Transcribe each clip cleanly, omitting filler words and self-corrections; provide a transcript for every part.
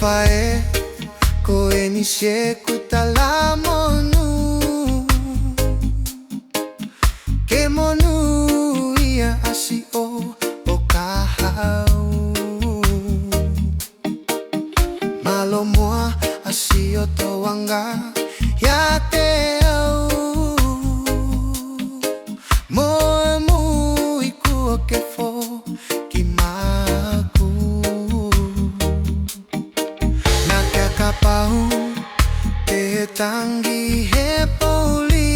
fae ko inisie kutalamonu ke monu ia asi o kahau malo moa asi o toanga ya te au moe mui kua ke fo ki maku na ke kapau te tangi he poli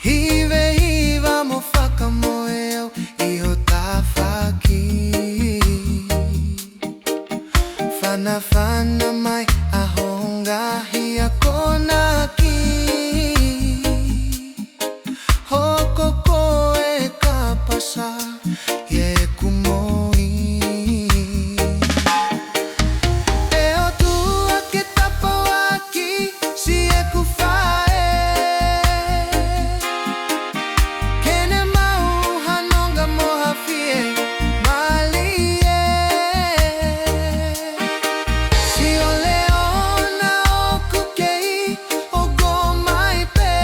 hive hiva mo whaka moe au I o tawhaki Whana whana mai a hongahi a konaki Hoko koe ka pasa ye kumoi E o tua ke tapawaki si e kufae Kene mau hanonga moha fie mali Si o leona o kukei o gomai pe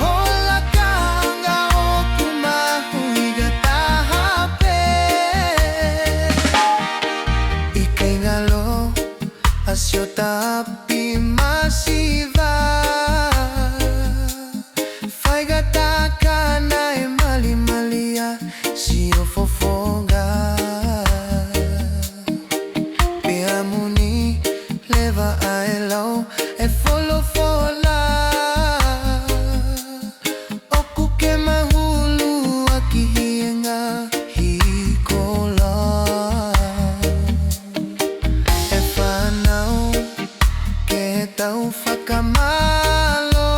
Hola kanga o kumahuiga taha pe Ikei ngalo asio tapi masiva Faiga takana e mali malia si o fofonga Pea muni leva ai lau e folo fola Oku ke mahulu aki hienga hikola E whanau ke tau whakamalo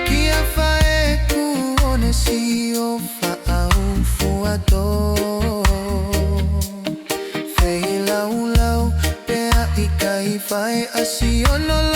Kia whae ku one si o whaau fuato Whei lau lau pea I kai whae asi ono